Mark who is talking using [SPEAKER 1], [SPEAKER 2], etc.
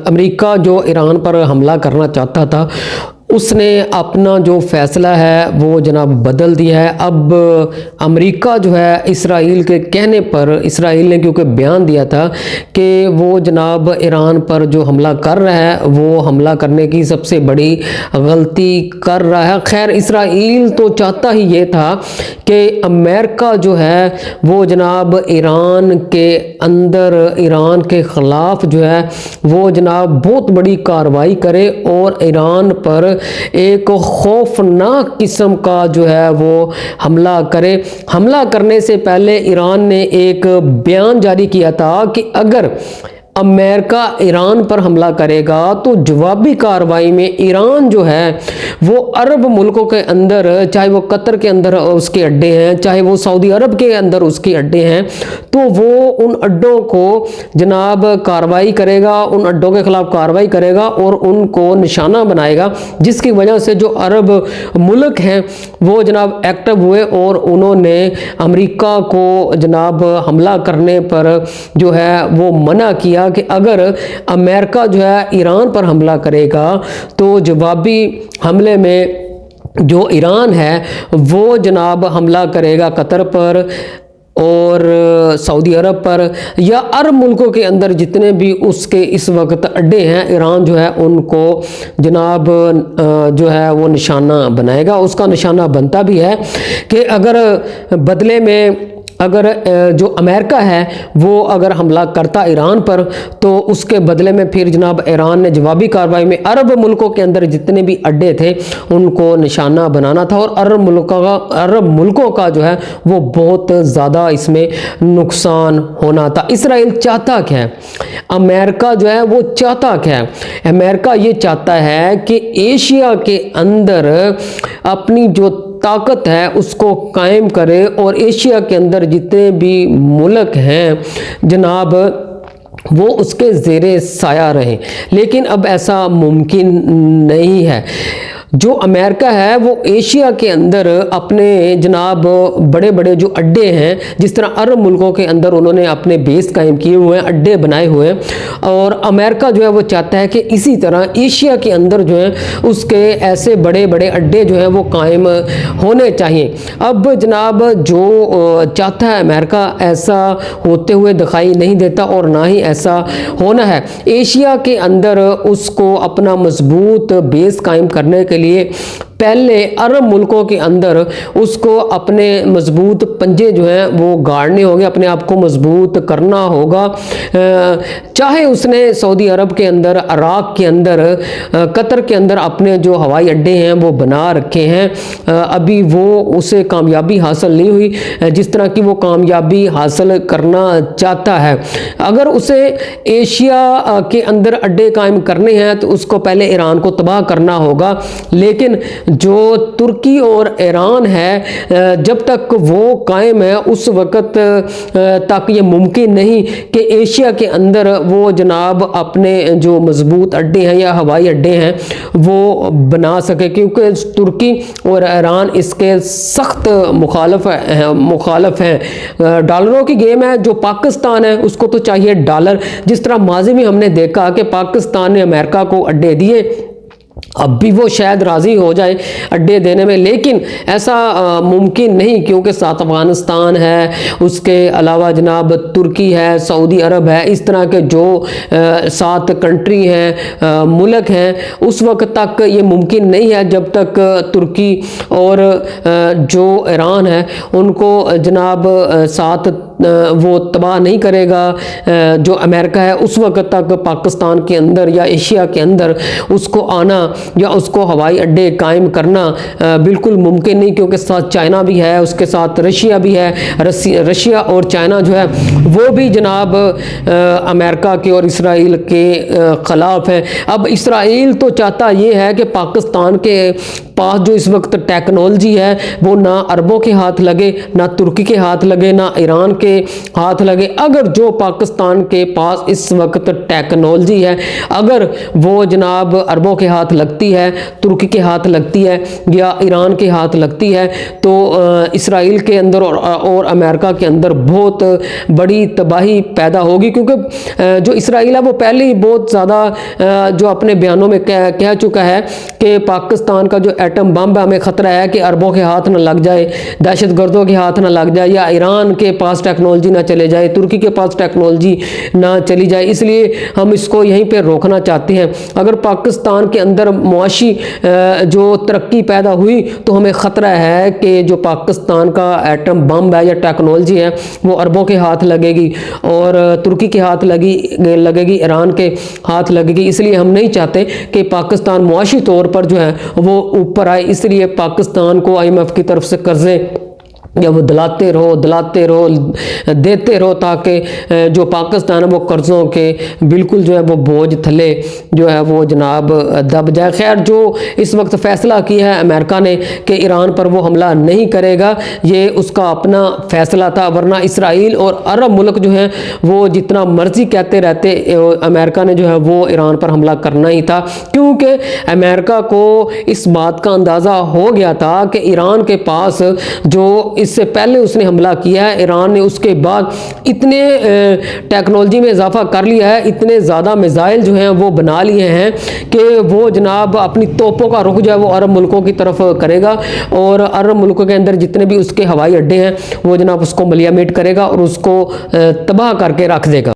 [SPEAKER 1] America जो Iran पर हमला करना चाहता था, उसने अपना जो फ़ैसला है वो जनाब बदल दिया है। अब अमेरिका जो है इसराइल के कहने पर, इसराइल ने क्योंकि बयान दिया था कि वो जनाब ईरान पर जो हमला कर रहा है वो हमला करने की सबसे बड़ी गलती कर रहा है। खैर, इसराइल तो चाहता ही ये था कि अमेरिका जो है वो जनाब ईरान के अंदर, ईरान के ख़िलाफ़ जो है वो जनाब बहुत बड़ी कार्रवाई करे और ईरान पर एक खौफनाक किस्म का जो है वो हमला करे। हमला करने से पहले ईरान ने एक बयान जारी किया था कि अगर अमेरिका ईरान पर हमला करेगा तो जवाबी कार्रवाई में ईरान जो है वो अरब मुल्कों के अंदर, चाहे वो कतर के अंदर उसके अड्डे हैं, चाहे वो सऊदी अरब के अंदर उसके अड्डे हैं, तो वो उन अड्डों को जनाब कार्रवाई करेगा, उन अड्डों के ख़िलाफ़ कार्रवाई करेगा और उनको निशाना बनाएगा, जिसकी वजह से जो अरब मुल्क हैं वो जनाब एक्टिव हुए और उन्होंने अमेरिका को जनाब हमला करने पर जो है वो मना किया कि अगर अमेरिका जो है ईरान पर हमला करेगा तो जवाबी हमले में जो ईरान है वो जनाब हमला करेगा कतर पर और सऊदी अरब पर या अरब मुल्कों के अंदर जितने भी उसके इस वक्त अड्डे हैं, ईरान जो है उनको जनाब जो है वो निशाना बनाएगा। उसका निशाना बनता भी है कि अगर बदले में अगर जो अमेरिका है वो अगर हमला करता ईरान पर तो उसके बदले में फिर जनाब ईरान ने जवाबी कार्रवाई में अरब मुल्कों के अंदर जितने भी अड्डे थे उनको निशाना बनाना था और अरब मुल्कों का जो है वो बहुत ज़्यादा इसमें नुकसान होना था। इसराइल चाहता क्या है? अमेरिका जो है वो चाहता क्या है? अमेरिका ये चाहता है कि एशिया के अंदर अपनी जो ताकत है उसको कायम करे और एशिया के अंदर जितने भी मुल्क हैं जनाब वो उसके ज़ेरे साया रहें। लेकिन अब ऐसा मुमकिन नहीं है। जो अमेरिका है वो एशिया के अंदर अपने जनाब बड़े बड़े जो अड्डे हैं, जिस तरह अरब मुल्कों के अंदर उन्होंने अपने बेस कायम किए हुए हैं, अड्डे बनाए हुए हैं, और अमेरिका जो है वो चाहता है कि इसी तरह एशिया के अंदर जो है उसके ऐसे बड़े बड़े अड्डे जो हैं वो कायम होने चाहिए। अब जनाब जो चाहता है अमेरिका, ऐसा होते हुए दिखाई नहीं देता और ना ही ऐसा होना है। एशिया के अंदर उसको अपना मजबूत बेस कायम करने के लिए पहले अरब मुल्कों के अंदर उसको अपने मजबूत पंजे जो हैं वो गाड़ने होंगे, अपने आप को मजबूत करना होगा। चाहे उसने सऊदी अरब के अंदर, इराक के अंदर, कतर के अंदर अपने जो हवाई अड्डे हैं वो बना रखे हैं, अभी वो उसे कामयाबी हासिल नहीं हुई जिस तरह की वो कामयाबी हासिल करना चाहता है। अगर उसे एशिया के अंदर अड्डे कायम करने हैं तो उसको पहले ईरान को तबाह करना होगा। लेकिन जो तुर्की और ईरान है जब तक वो कायम है उस वक़्त तक ये मुमकिन नहीं कि एशिया के अंदर वो जनाब अपने जो मजबूत अड्डे हैं या हवाई अड्डे हैं वो बना सके, क्योंकि तुर्की और ईरान इसके सख्त मुखालफ हैं। डॉलरों की गेम है। जो पाकिस्तान है उसको तो चाहिए डॉलर। जिस तरह माजी में हमने देखा कि पाकिस्तान ने अमेरिका को अड्डे दिए, अब भी वो शायद राज़ी हो जाए अड्डे देने में, लेकिन ऐसा मुमकिन नहीं, क्योंकि साथ अफ़गानिस्तान है, उसके अलावा जनाब तुर्की है, सऊदी अरब है, इस तरह के जो 7 कंट्री हैं, मुल्क हैं, उस वक्त तक ये मुमकिन नहीं है जब तक तुर्की और जो ईरान है उनको जनाब साथ वो तबाह नहीं करेगा जो अमेरिका है। उस वक्त तक पाकिस्तान के अंदर या एशिया के अंदर उसको आना या उसको हवाई अड्डे कायम करना बिल्कुल मुमकिन नहीं, क्योंकि साथ चाइना भी है, उसके साथ रशिया भी है। रशिया और चाइना जो है वो भी जनाब अमेरिका के और इसराइल के ख़िलाफ़ है। अब इसराइल तो चाहता ये है कि पास जो इस वक्त टेक्नोलॉजी है वो ना अरबों के हाथ लगे, ना तुर्की के हाथ लगे, ना ईरान के हाथ लगे। अगर जो पाकिस्तान के पास इस वक्त टेक्नोलॉजी है अगर वो जनाब अरबों के हाथ लगती है, तुर्की के हाथ लगती है या ईरान के हाथ लगती है, तो इसराइल के अंदर और अमेरिका के अंदर बहुत बड़ी तबाही पैदा होगी। क्योंकि जो इसराइल है वो पहले ही बहुत ज़्यादा जो अपने बयानों में कह चुका है कि पाकिस्तान का जो एटम बम है हमें ख़तरा है कि अरबों के हाथ ना लग जाए, दहशतगर्दों के हाथ ना लग जाए, या ईरान के पास टेक्नोलॉजी ना चले जाए, तुर्की के पास टेक्नोलॉजी ना चली जाए। इसलिए हम इसको यहीं पे रोकना चाहते हैं। अगर पाकिस्तान के अंदर मुआशी जो तरक्की पैदा हुई तो हमें ख़तरा है कि जो पाकिस्तान का एटम बम है या टेक्नोलॉजी है वो अरबों के हाथ लगेगी और तुर्की के हाथ लगेगी, ईरान के हाथ लगेगी। इसलिए हम नहीं चाहते कि पाकिस्तान मुआशी तौर पर जो है वो ऊपर आए। इसलिए पाकिस्तान को IMF की तरफ से कर्जे या वो दिलाते रहो देते रहो, ताकि जो पाकिस्तान है वो कर्ज़ों के बिल्कुल जो है वो बोझ थले जो है वो जनाब दब जाए। खैर, जो इस वक्त फ़ैसला किया है अमेरिका ने कि ईरान पर वो हमला नहीं करेगा, ये उसका अपना फ़ैसला था। वरना इसराइल और अरब मुल्क जो हैं वो जितना मर्ज़ी कहते रहते, अमेरिका ने जो है वो ईरान पर हमला करना ही था। क्योंकि अमेरिका को इस बात का अंदाज़ा हो गया था कि ईरान के पास जो इससे पहले उसने हमला किया है, ईरान ने उसके बाद इतने टेक्नोलॉजी में इजाफा कर लिया है, इतने ज़्यादा मिसाइल जो हैं वो बना लिए हैं कि वो जनाब अपनी तोपों का रुख जो है वो अरब मुल्कों की तरफ करेगा और अरब मुल्कों के अंदर जितने भी उसके हवाई अड्डे हैं वो जनाब उसको मलिया मेट करेगा और उसको तबाह करके रख देगा।